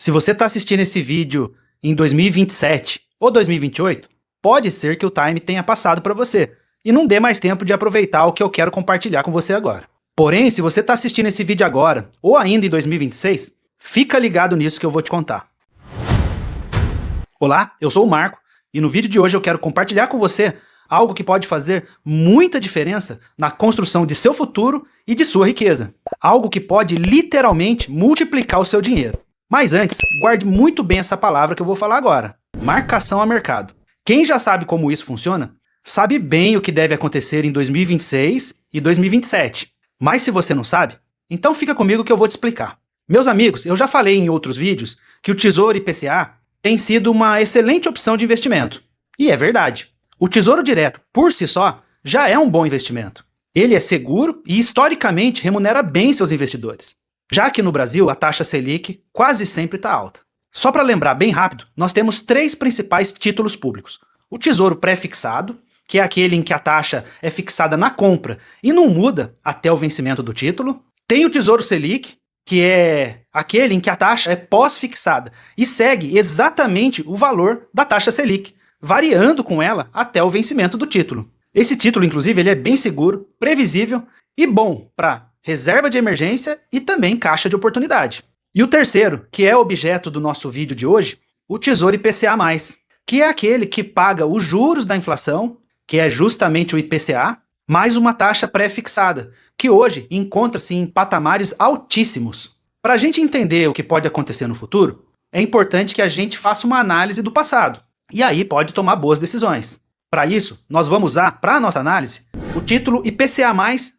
Se você está assistindo esse vídeo em 2027 ou 2028, pode ser que o time tenha passado para você e não dê mais tempo de aproveitar o que eu quero compartilhar com você agora. Porém, se você está assistindo esse vídeo agora ou ainda em 2026, fica ligado nisso que eu vou te contar. Olá, eu sou o Marco e no vídeo de hoje eu quero compartilhar com você algo que pode fazer muita diferença na construção de seu futuro e de sua riqueza. Algo que pode literalmente multiplicar o seu dinheiro. Mas antes, guarde muito bem essa palavra que eu vou falar agora. Marcação a mercado. Quem já sabe como isso funciona, sabe bem o que deve acontecer em 2026 e 2027. Mas se você não sabe, então fica comigo que eu vou te explicar. Meus amigos, eu já falei em outros vídeos que o Tesouro IPCA tem sido uma excelente opção de investimento. E é verdade. O Tesouro Direto, por si só, já é um bom investimento. Ele é seguro e historicamente remunera bem seus investidores. Já que no Brasil a taxa Selic quase sempre está alta. Só para lembrar bem rápido, nós temos três principais títulos públicos. O Tesouro Pré-fixado, que é aquele em que a taxa é fixada na compra e não muda até o vencimento do título. Tem o Tesouro Selic, que é aquele em que a taxa é pós-fixada e segue exatamente o valor da taxa Selic, variando com ela até o vencimento do título. Esse título, inclusive, ele é bem seguro, previsível e bom para reserva de emergência e também caixa de oportunidade. E o terceiro, que é objeto do nosso vídeo de hoje, o Tesouro IPCA+, que é aquele que paga os juros da inflação, que é justamente o IPCA, mais uma taxa pré-fixada, que hoje encontra-se em patamares altíssimos. Para a gente entender o que pode acontecer no futuro, é importante que a gente faça uma análise do passado, e aí pode tomar boas decisões. Para isso, nós vamos usar, para a nossa análise, o título IPCA+,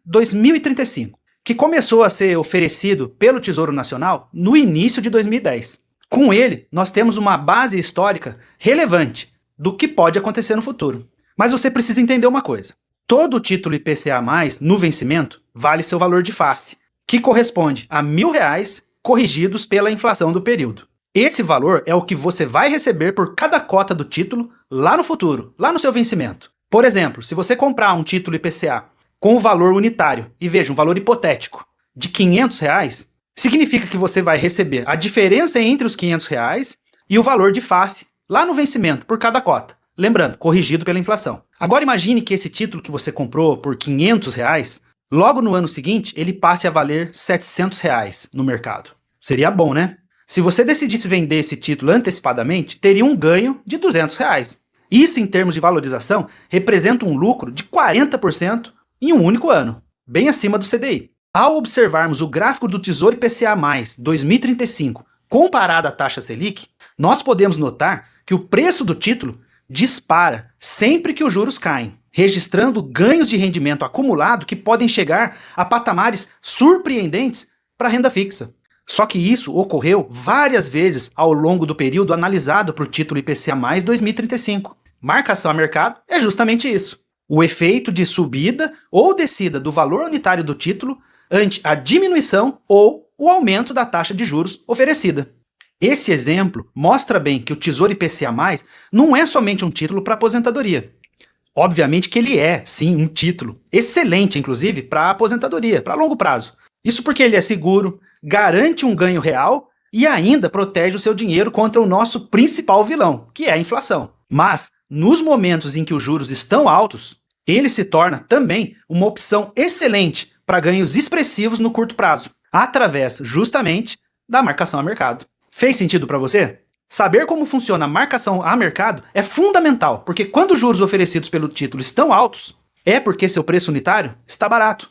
2035, que começou a ser oferecido pelo Tesouro Nacional no início de 2010. Com ele, nós temos uma base histórica relevante do que pode acontecer no futuro. Mas você precisa entender uma coisa. Todo título IPCA+, no vencimento, vale seu valor de face, que corresponde a R$1.000 corrigidos pela inflação do período. Esse valor é o que você vai receber por cada cota do título lá no futuro, lá no seu vencimento. Por exemplo, se você comprar um título IPCA com o valor unitário, e veja, um valor hipotético, de R$500, significa que você vai receber a diferença entre os R$500 e o valor de face lá no vencimento por cada cota. Lembrando, corrigido pela inflação. Agora imagine que esse título que você comprou por R$500, logo no ano seguinte, ele passe a valer R$700 no mercado. Seria bom, né? Se você decidisse vender esse título antecipadamente, teria um ganho de R$200. Isso, em termos de valorização, representa um lucro de 40% em um único ano, bem acima do CDI. Ao observarmos o gráfico do Tesouro IPCA+, 2035, comparado à taxa Selic, nós podemos notar que o preço do título dispara sempre que os juros caem, registrando ganhos de rendimento acumulado que podem chegar a patamares surpreendentes para a renda fixa. Só que isso ocorreu várias vezes ao longo do período analisado para o título IPCA+, 2035. Marcação a mercado é justamente isso. O efeito de subida ou descida do valor unitário do título ante a diminuição ou o aumento da taxa de juros oferecida. Esse exemplo mostra bem que o Tesouro IPCA+, não é somente um título para aposentadoria. Obviamente que ele é, sim, um título excelente, inclusive, para aposentadoria, para longo prazo. Isso porque ele é seguro, garante um ganho real e ainda protege o seu dinheiro contra o nosso principal vilão, que é a inflação. Mas, nos momentos em que os juros estão altos, ele se torna também uma opção excelente para ganhos expressivos no curto prazo, através, justamente, da marcação a mercado. Fez sentido para você? Saber como funciona a marcação a mercado é fundamental, porque quando os juros oferecidos pelo título estão altos, é porque seu preço unitário está barato.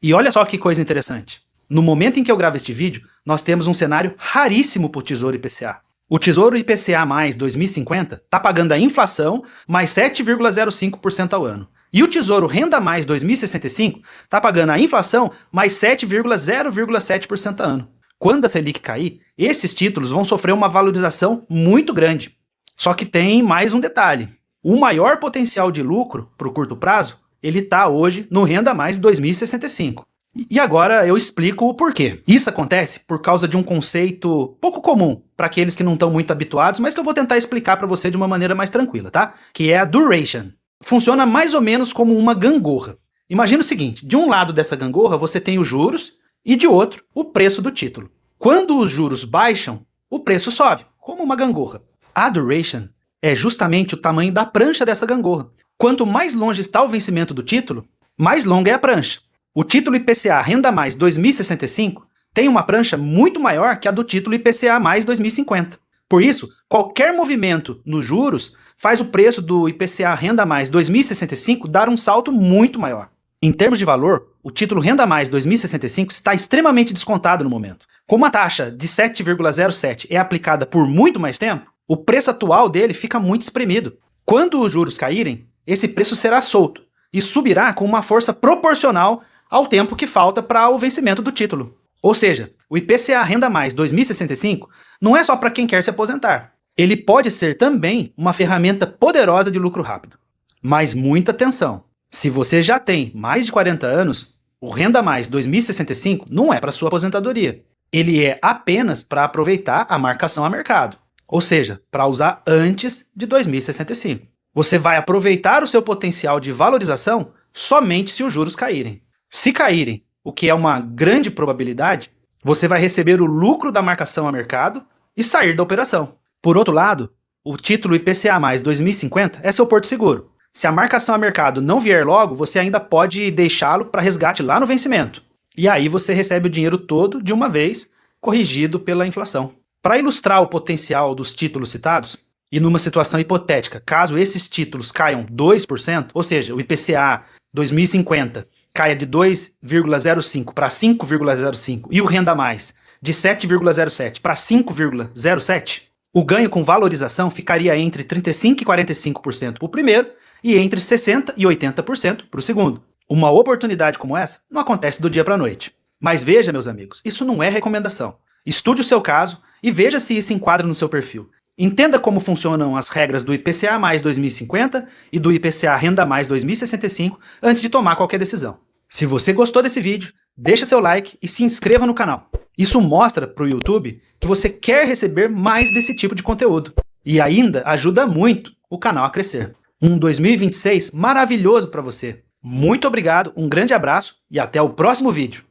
E olha só que coisa interessante. No momento em que eu gravo este vídeo, nós temos um cenário raríssimo para o Tesouro IPCA. O Tesouro IPCA+, 2050 está pagando a inflação mais 7,05% ao ano. E o Tesouro Renda+, 2065 está pagando a inflação mais 7,007% ao ano. Quando a Selic cair, esses títulos vão sofrer uma valorização muito grande. Só que tem mais um detalhe. O maior potencial de lucro para o curto prazo, ele está hoje no Renda+, 2065. E agora eu explico o porquê. Isso acontece por causa de um conceito pouco comum para aqueles que não estão muito habituados, mas que eu vou tentar explicar para você de uma maneira mais tranquila, tá? Que é a duration. Funciona mais ou menos como uma gangorra. Imagina o seguinte, de um lado dessa gangorra você tem os juros e de outro o preço do título. Quando os juros baixam, o preço sobe, como uma gangorra. A duration é justamente o tamanho da prancha dessa gangorra. Quanto mais longe está o vencimento do título, mais longa é a prancha. O título IPCA Renda Mais 2065 tem uma prancha muito maior que a do título IPCA Mais 2050. Por isso, qualquer movimento nos juros faz o preço do IPCA Renda Mais 2065 dar um salto muito maior. Em termos de valor, o título Renda Mais 2065 está extremamente descontado no momento. Como a taxa de 7,07 é aplicada por muito mais tempo, o preço atual dele fica muito espremido. Quando os juros caírem, esse preço será solto e subirá com uma força proporcional ao tempo que falta para o vencimento do título. Ou seja, o IPCA Renda Mais 2065 não é só para quem quer se aposentar. Ele pode ser também uma ferramenta poderosa de lucro rápido. Mas muita atenção! Se você já tem mais de 40 anos, o Renda Mais 2065 não é para sua aposentadoria. Ele é apenas para aproveitar a marcação a mercado, ou seja, para usar antes de 2065. Você vai aproveitar o seu potencial de valorização somente se os juros caírem. Se caírem, o que é uma grande probabilidade, você vai receber o lucro da marcação a mercado e sair da operação. Por outro lado, o título IPCA Mais 2050 é seu porto seguro. Se a marcação a mercado não vier logo, você ainda pode deixá-lo para resgate lá no vencimento. E aí você recebe o dinheiro todo de uma vez, corrigido pela inflação. Para ilustrar o potencial dos títulos citados, e numa situação hipotética, caso esses títulos caiam 2%, ou seja, o IPCA 2050 caia de 2,05 para 5,05 e o Renda Mais de 7,07 para 5,07, o ganho com valorização ficaria entre 35% e 45% para o primeiro e entre 60% e 80% para o segundo. Uma oportunidade como essa não acontece do dia para a noite. Mas veja, meus amigos, isso não é recomendação. Estude o seu caso e veja se isso enquadra no seu perfil. Entenda como funcionam as regras do IPCA Mais 2050 e do IPCA Renda Mais 2065 antes de tomar qualquer decisão. Se você gostou desse vídeo, deixa seu like e se inscreva no canal. Isso mostra para o YouTube que você quer receber mais desse tipo de conteúdo. E ainda ajuda muito o canal a crescer. Um 2026 maravilhoso para você. Muito obrigado, um grande abraço e até o próximo vídeo.